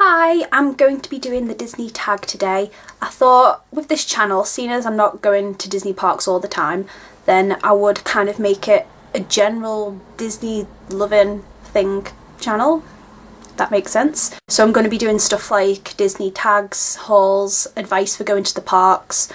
Hi, I'm going to be doing the Disney tag today. I thought with this channel, seeing as I'm not going to Disney parks all the time, then I would kind of make it a general Disney loving thing channel, if that makes sense. So I'm going to be doing stuff like Disney tags, hauls, advice for going to the parks,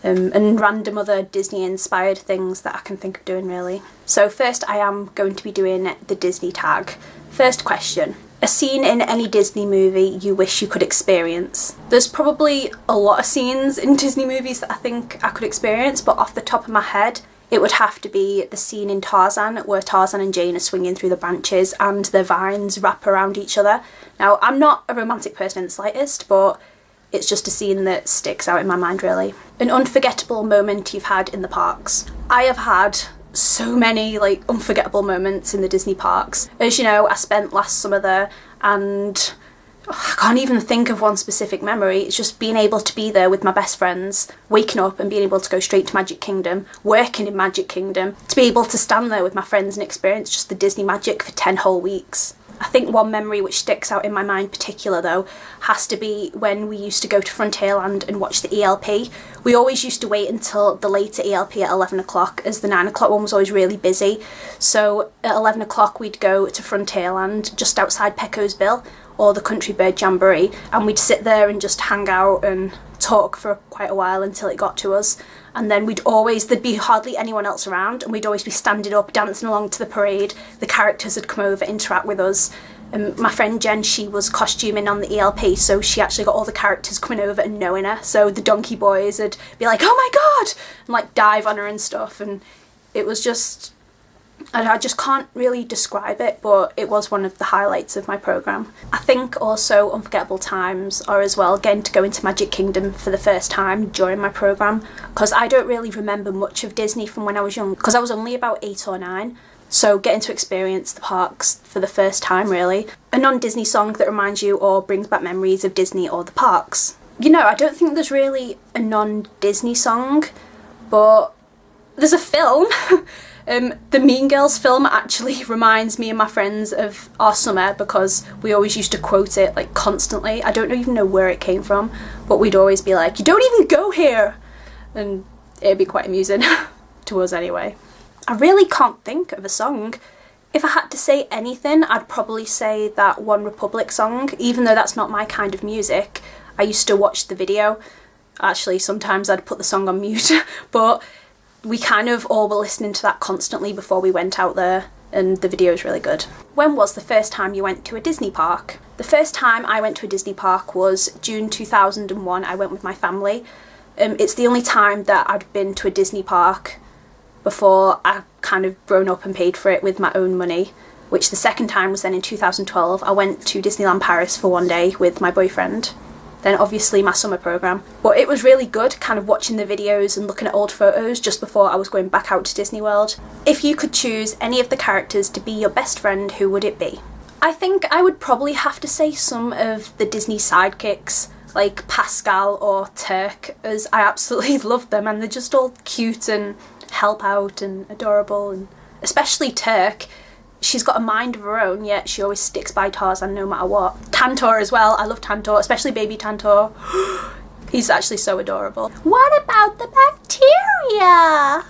and random other Disney inspired things that I can think of doing really. So first I am going to be doing the Disney tag. First question. A scene in any Disney movie you wish you could experience. There's probably a lot of scenes in Disney movies that I think I could experience, but off the top of my head, it would have to be the scene in Tarzan where Tarzan and Jane are swinging through the branches and the vines wrap around each other. Now, I'm not a romantic person in the slightest, but it's just a scene that sticks out in my mind really. An unforgettable moment you've had in the parks. I have had so many unforgettable moments in the Disney parks. As you know, I spent last summer there and I can't even think of one specific memory. It's just being able to be there with my best friends, waking up and being able to go straight to Magic Kingdom, working in Magic Kingdom, to be able to stand there with my friends and experience just the Disney magic for 10 whole weeks. I think one memory which sticks out in my mind particular though has to be when we used to go to Frontierland and watch the ELP. We always used to wait until the later ELP at 11 o'clock as the 9 o'clock one was always really busy. So at 11 o'clock we'd go to Frontierland just outside Pecco's Bill or the Country Bird Jamboree, and we'd sit there and just hang out and talk for quite a while until it got to us. And then there'd be hardly anyone else around and we'd always be standing up, dancing along to the parade. The characters would come over, interact with us. My friend Jen, she was costuming on the ELP, so she actually got all the characters coming over and knowing her. So the Donkey Boys would be like, oh my god, and dive on her and stuff. And it was just, I just can't really describe it, but it was one of the highlights of my programme. I think also unforgettable times are as well getting to go into Magic Kingdom for the first time during my programme, because I don't really remember much of Disney from when I was young, because I was only about 8 or 9. So getting to experience the parks for the first time really. A non-Disney song that reminds you or brings back memories of Disney or the parks. You know, I don't think there's really a non-Disney song, but there's a film. The Mean Girls film actually reminds me and my friends of our summer because we always used to quote it constantly. I don't even know where it came from, but we'd always be like, you don't even go here! And it'd be quite amusing to us anyway. I really can't think of a song. If I had to say anything, I'd probably say that One Republic song, even though that's not my kind of music. I used to watch the video. Actually, sometimes I'd put the song on mute, but we kind of all were listening to that constantly before we went out there, and the video is really good. When was the first time you went to a Disney park? The first time I went to a Disney park was June 2001. I went with my family. It's the only time that I'd been to a Disney park before I kind of grown up and paid for it with my own money, which the second time was then in 2012. I went to Disneyland Paris for one day with my boyfriend. Then obviously my summer programme. But it was really good kind of watching the videos and looking at old photos just before I was going back out to Disney World. If you could choose any of the characters to be your best friend, who would it be? I think I would probably have to say some of the Disney sidekicks, like Pascal or Turk, as I absolutely love them and they're just all cute and help out and adorable, and especially Turk. She's got a mind of her own, yet she always sticks by Tarzan no matter what. Tantor as well, I love Tantor, especially baby Tantor. He's actually so adorable. What about the bacteria?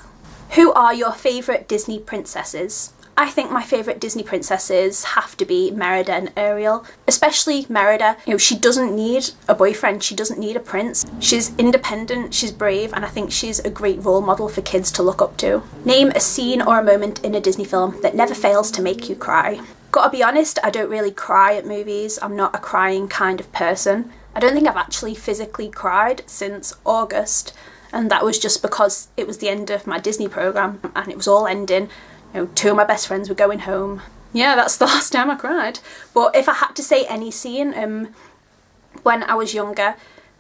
Who are your favourite Disney princesses? I think my favourite Disney princesses have to be Merida and Ariel. Especially Merida. You know, she doesn't need a boyfriend, she doesn't need a prince. She's independent, she's brave, and I think she's a great role model for kids to look up to. Name a scene or a moment in a Disney film that never fails to make you cry. Gotta be honest, I don't really cry at movies. I'm not a crying kind of person. I don't think I've actually physically cried since August, and that was just because it was the end of my Disney programme and it was all ending. You know, 2 of my best friends were going home. Yeah, that's the last time I cried. But if I had to say any scene, when I was younger,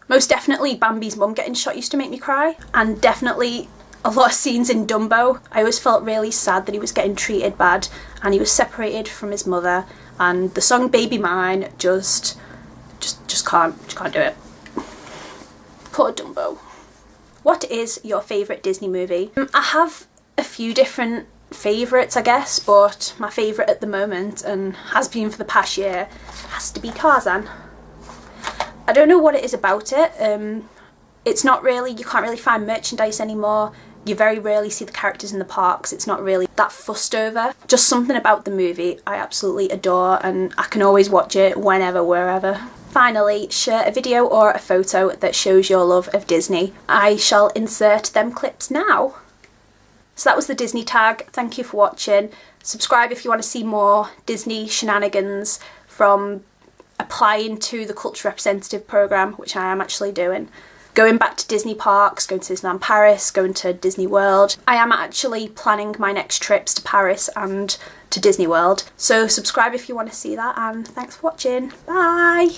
most definitely Bambi's mum getting shot used to make me cry. And definitely a lot of scenes in Dumbo. I always felt really sad that he was getting treated bad and he was separated from his mother. And the song Baby Mine just can't do it. Poor Dumbo. What is your favourite Disney movie? I have a few different favourites, I guess, but my favourite at the moment, and has been for the past year, has to be Tarzan. I don't know what it is about it. It's not really, you can't really find merchandise anymore. You very rarely see the characters in the parks. It's not really that fussed over. Just something about the movie I absolutely adore, and I can always watch it whenever, wherever. Finally, share a video or a photo that shows your love of Disney. I shall insert them clips now. So that was the Disney tag. Thank you for watching. Subscribe if you want to see more Disney shenanigans from applying to the Culture Representative programme, which I am actually doing. Going back to Disney parks, going to Disneyland Paris, going to Disney World. I am actually planning my next trips to Paris and to Disney World. So subscribe if you want to see that, and thanks for watching. Bye!